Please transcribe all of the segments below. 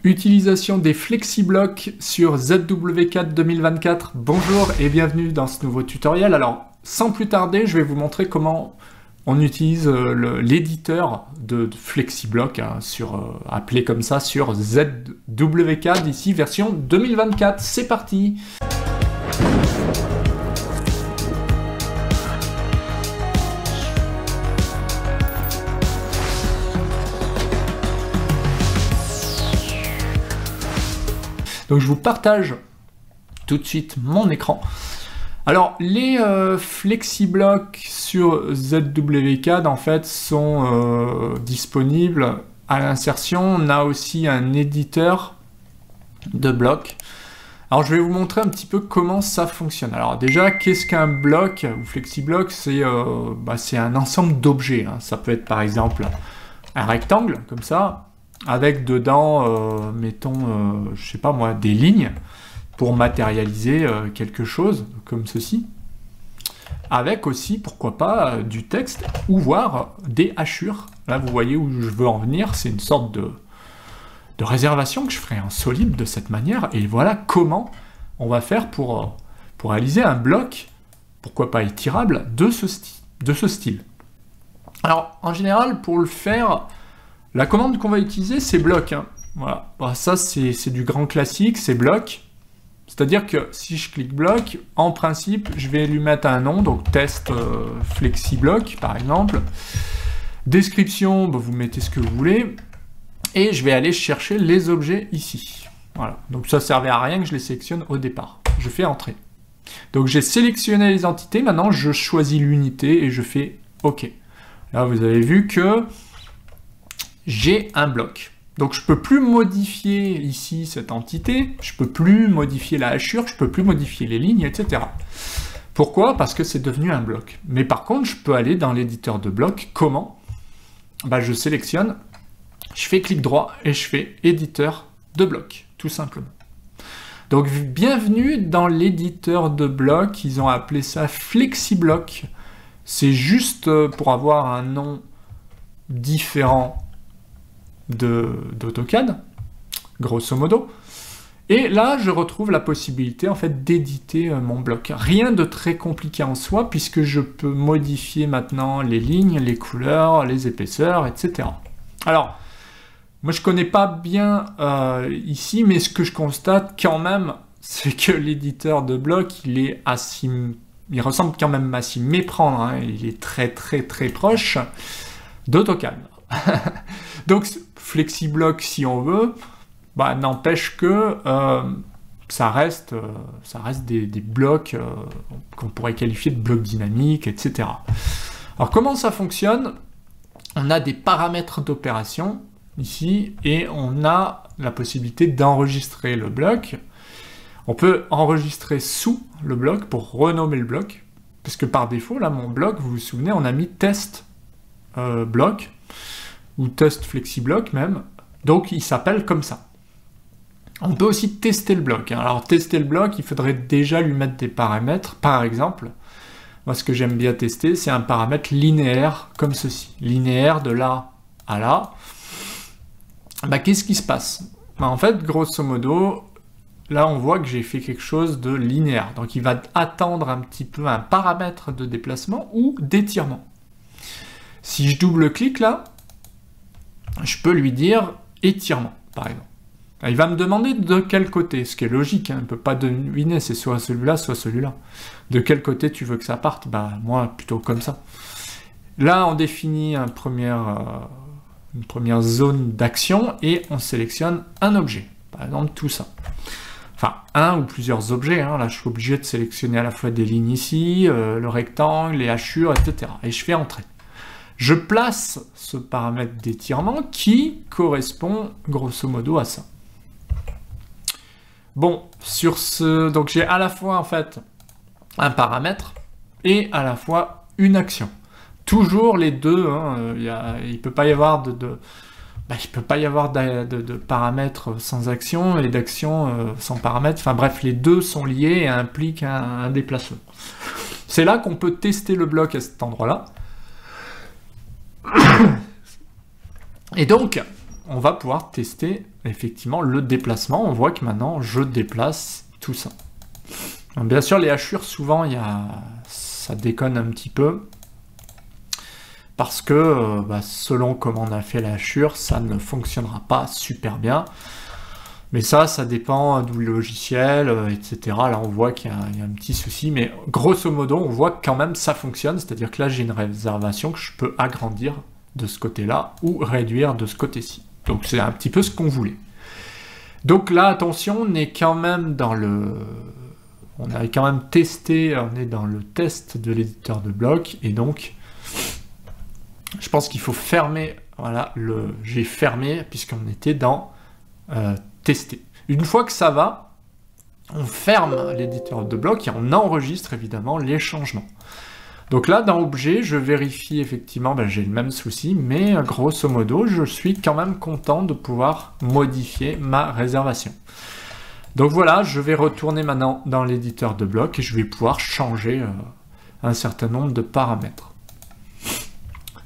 Utilisation des FlexiBlock sur ZW4 2024. Bonjour et bienvenue dans ce nouveau tutoriel. Alors, sans plus tarder, je vais vous montrer comment on utilise l'éditeur de FlexiBlock, appelé comme ça, sur ZW4, ici, version 2024. C'est parti! Donc je vous partage tout de suite mon écran. Alors les FlexiBlock sur ZW4 en fait sont disponibles à l'insertion. On a aussi un éditeur de blocs. Alors je vais vous montrer un petit peu comment ça fonctionne. Alors déjà, qu'est-ce qu'un bloc ou FlexiBlock? C'est un ensemble d'objets. Hein. Ça peut être par exemple un rectangle comme ça, avec dedans, mettons, je sais pas moi, des lignes pour matérialiser quelque chose comme ceci, avec aussi, pourquoi pas, du texte ou voire des hachures. Là, vous voyez où je veux en venir, c'est une sorte de réservation que je ferai en solide de cette manière, et voilà comment on va faire pour réaliser un bloc, pourquoi pas étirable, de ce style. Alors, en général, pour le faire, la commande qu'on va utiliser, c'est bloc. Hein. Voilà. Bon, ça, c'est du grand classique, c'est bloc. C'est-à-dire que si je clique bloc, en principe, je vais lui mettre un nom, donc test FlexiBlock, par exemple. Description, vous mettez ce que vous voulez. Et je vais aller chercher les objets ici. Voilà. Donc ça ne servait à rien que je les sélectionne au départ. Je fais entrer. Donc j'ai sélectionné les entités. Maintenant, je choisis l'unité et je fais OK. Là, vous avez vu que j'ai un bloc. Donc je peux plus modifier ici cette entité, je peux plus modifier la hachure, je peux plus modifier les lignes, etc. Pourquoi? Parce que c'est devenu un bloc. Mais par contre, je peux aller dans l'éditeur de blocs. Comment? Je sélectionne, je fais clic droit et je fais éditeur de blocs, tout simplement. Donc bienvenue dans l'éditeur de blocs, ils ont appelé ça FlexiBlock. C'est juste pour avoir un nom différent d'AutoCAD, grosso modo. Et là, je retrouve la possibilité en fait d'éditer mon bloc. Rien de très compliqué en soi, puisque je peux modifier maintenant les lignes, les couleurs, les épaisseurs, etc. Alors, moi je connais pas bien ici, mais ce que je constate quand même, c'est que l'éditeur de bloc, il ressemble quand même à s'y méprendre, hein. Il est très proche d'AutoCAD. Donc FlexiBlock si on veut, n'empêche que ça reste des blocs qu'on pourrait qualifier de blocs dynamiques, etc. Alors comment ça fonctionne? On a des paramètres d'opération ici et on a la possibilité d'enregistrer le bloc. On peut enregistrer sous le bloc pour renommer le bloc, parce que par défaut, là mon bloc, vous vous souvenez, on a mis test bloc ou test FlexiBlock même, donc il s'appelle comme ça. On peut aussi tester le bloc. Hein. Alors tester le bloc, il faudrait déjà lui mettre des paramètres. Par exemple, moi ce que j'aime bien tester, c'est un paramètre linéaire comme ceci. Linéaire de là à là. Qu'est-ce qui se passe? En fait, grosso modo, là on voit que j'ai fait quelque chose de linéaire. Donc il va attendre un petit peu un paramètre de déplacement ou d'étirement. Si je double-clique là, je peux lui dire étirement, par exemple. Il va me demander de quel côté, ce qui est logique, hein, il ne peut pas deviner, c'est soit celui-là, soit celui-là. De quel côté tu veux que ça parte? Moi, plutôt comme ça. Là, on définit une première zone d'action et on sélectionne un objet. Par exemple, tout ça. Enfin, un ou plusieurs objets. Hein. Là, je suis obligé de sélectionner à la fois des lignes ici, le rectangle, les hachures, etc. Et je fais entrer. Je place ce paramètre d'étirement qui correspond grosso modo à ça. Bon, donc j'ai à la fois en fait un paramètre et à la fois une action. Toujours les deux, hein, il ne peut pas y avoir de paramètres sans action et d'action sans paramètre. Enfin bref, les deux sont liés et impliquent un déplacement. C'est là qu'on peut tester le bloc à cet endroit-là. Et donc, on va pouvoir tester effectivement le déplacement. On voit que maintenant, je déplace tout ça. Donc, bien sûr, les hachures, souvent, ça déconne un petit peu. Parce que selon comment on a fait la hachure, ça ne fonctionnera pas super bien. Mais ça dépend du logiciel, etc. Là, on voit qu'il y a un petit souci, mais grosso modo, on voit que quand même ça fonctionne. C'est-à-dire que là, j'ai une réservation que je peux agrandir de ce côté-là ou réduire de ce côté-ci. Donc, c'est un petit peu ce qu'on voulait. Donc là, attention, on est quand même dans le... On a quand même testé, on est dans le test de l'éditeur de blocs, et donc... Je pense qu'il faut fermer, voilà, j'ai fermé puisqu'on était dans tester. Une fois que ça va, on ferme l'éditeur de blocs et on enregistre évidemment les changements. Donc là, dans objet, je vérifie effectivement, j'ai le même souci, mais grosso modo, je suis quand même content de pouvoir modifier ma réservation. Donc voilà, je vais retourner maintenant dans l'éditeur de blocs et je vais pouvoir changer un certain nombre de paramètres.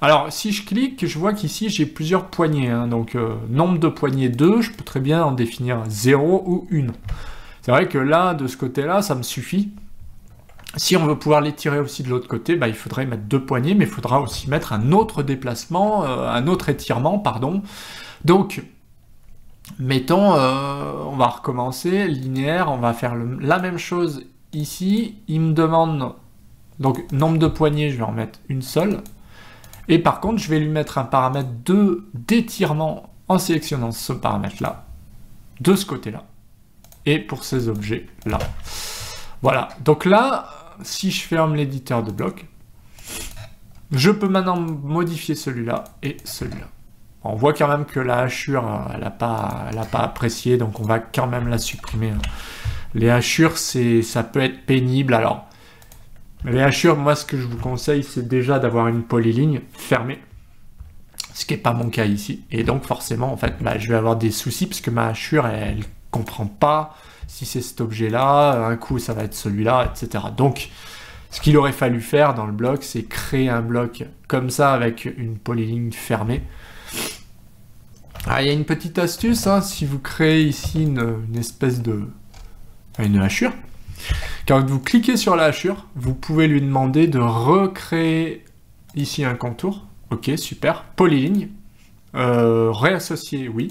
Alors, si je clique, je vois qu'ici, j'ai plusieurs poignées. Donc, nombre de poignées 2, je peux très bien en définir 0 ou 1. C'est vrai que là, de ce côté-là, ça me suffit. Si on veut pouvoir les tirer aussi de l'autre côté, il faudrait mettre 2 poignées, mais il faudra aussi mettre un autre déplacement, un autre étirement, pardon. Donc, mettons, on va recommencer, linéaire, on va faire la même chose ici. Il me demande, donc, nombre de poignées, je vais en mettre une seule. Et par contre, je vais lui mettre un paramètre d'étirement en sélectionnant ce paramètre-là, de ce côté-là, et pour ces objets-là. Voilà, donc là, si je ferme l'éditeur de blocs, je peux maintenant modifier celui-là et celui-là. On voit quand même que la hachure, elle n'a pas apprécié, donc on va quand même la supprimer. Les hachures, ça peut être pénible, alors... Les hachures, moi, ce que je vous conseille, c'est déjà d'avoir une polyligne fermée, ce qui n'est pas mon cas ici. Et donc, forcément, en fait, je vais avoir des soucis, parce que ma hachure, elle ne comprend pas si c'est cet objet-là, un coup, ça va être celui-là, etc. Donc, ce qu'il aurait fallu faire dans le bloc, c'est créer un bloc comme ça, avec une polyligne fermée. Ah, il y a une petite astuce, si vous créez ici une espèce de... une hachure, quand vous cliquez sur la hachure, vous pouvez lui demander de recréer ici un contour. Ok, super. Polyligne. Réassocier, oui.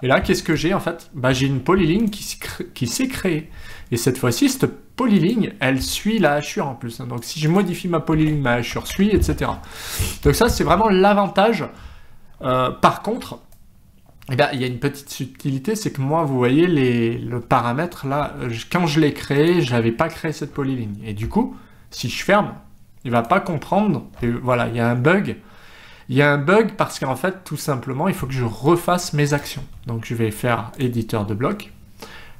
Et là, qu'est-ce que j'ai en fait? J'ai une polyligne qui s'est créée. Et cette fois-ci, cette polyligne, elle suit la hachure en plus. Donc si je modifie ma polyligne, ma hachure suit, etc. Donc ça, c'est vraiment l'avantage. Par contre... il y a une petite subtilité, c'est que moi, vous voyez, le paramètre, là, quand je l'ai créé, je n'avais pas créé cette polyligne. Et du coup, si je ferme, il ne va pas comprendre. Et voilà, il y a un bug. Il y a un bug parce qu'en fait, tout simplement, il faut que je refasse mes actions. Donc, je vais faire éditeur de blocs.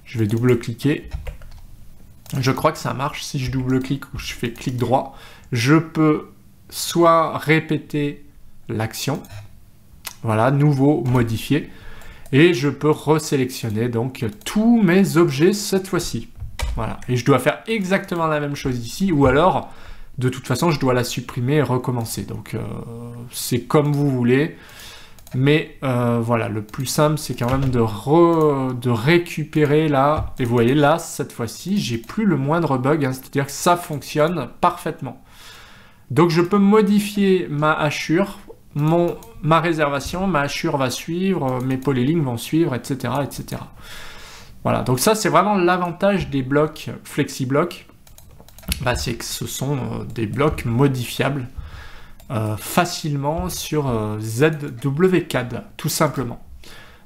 Je vais double-cliquer. Je crois que ça marche. Si je double-clique ou je fais clic droit, je peux soit répéter l'action, voilà, nouveau, modifié. Et je peux resélectionner donc tous mes objets cette fois-ci. Voilà. Et je dois faire exactement la même chose ici, ou alors, de toute façon, je dois la supprimer et recommencer. Donc, c'est comme vous voulez. Mais voilà, le plus simple, c'est quand même de récupérer là. Et vous voyez, là, cette fois-ci, j'ai plus le moindre bug. C'est-à-dire que ça fonctionne parfaitement. Donc, je peux modifier ma hachure, ma réservation, ma hachure va suivre, mes polylignes vont suivre, etc., etc. Voilà, donc ça, c'est vraiment l'avantage des blocs FlexiBlock, c'est que ce sont des blocs modifiables facilement sur ZWCAD, tout simplement.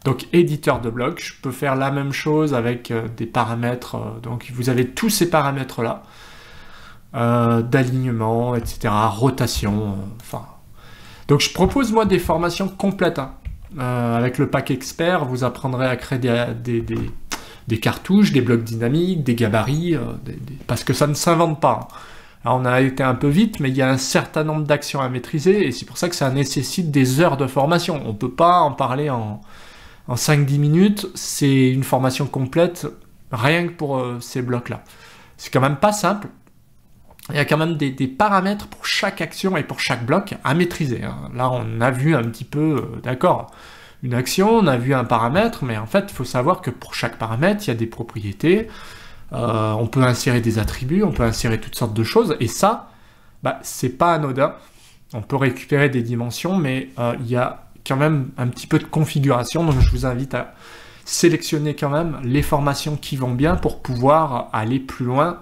Donc, éditeur de blocs, je peux faire la même chose avec des paramètres, donc vous avez tous ces paramètres-là, d'alignement, etc., rotation, enfin... Donc je propose moi des formations complètes. Avec le pack expert, vous apprendrez à créer des cartouches, des blocs dynamiques, des gabarits, parce que ça ne s'invente pas. Alors, on a été un peu vite, mais il y a un certain nombre d'actions à maîtriser, et c'est pour ça que ça nécessite des heures de formation. On ne peut pas en parler en 5-10 minutes, c'est une formation complète, rien que pour ces blocs-là. C'est quand même pas simple. Il y a quand même des paramètres pour chaque action et pour chaque bloc à maîtriser. Là, on a vu un petit peu, d'accord, une action, on a vu un paramètre, mais en fait, il faut savoir que pour chaque paramètre, il y a des propriétés, on peut insérer des attributs, on peut insérer toutes sortes de choses, et ça, bah, c'est pas anodin. On peut récupérer des dimensions, mais il y a quand même un petit peu de configuration, donc je vous invite à sélectionner quand même les formations qui vont bien pour pouvoir aller plus loin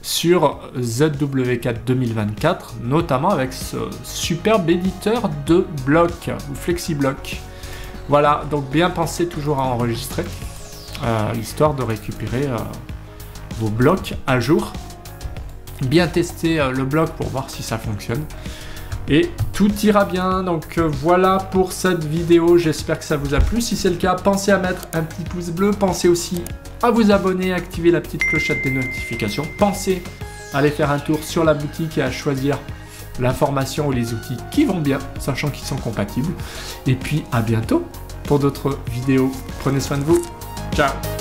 sur ZW4 2024, notamment avec ce superbe éditeur de blocs, ou FlexiBlock. Voilà, donc bien penser toujours à enregistrer, histoire de récupérer vos blocs à jour. Bien tester le bloc pour voir si ça fonctionne. Et tout ira bien, donc voilà pour cette vidéo, j'espère que ça vous a plu. Si c'est le cas, pensez à mettre un petit pouce bleu, pensez aussi à vous abonner, activer la petite clochette des notifications. Pensez à aller faire un tour sur la boutique et à choisir l'information ou les outils qui vont bien, sachant qu'ils sont compatibles. Et puis à bientôt pour d'autres vidéos. Prenez soin de vous. Ciao.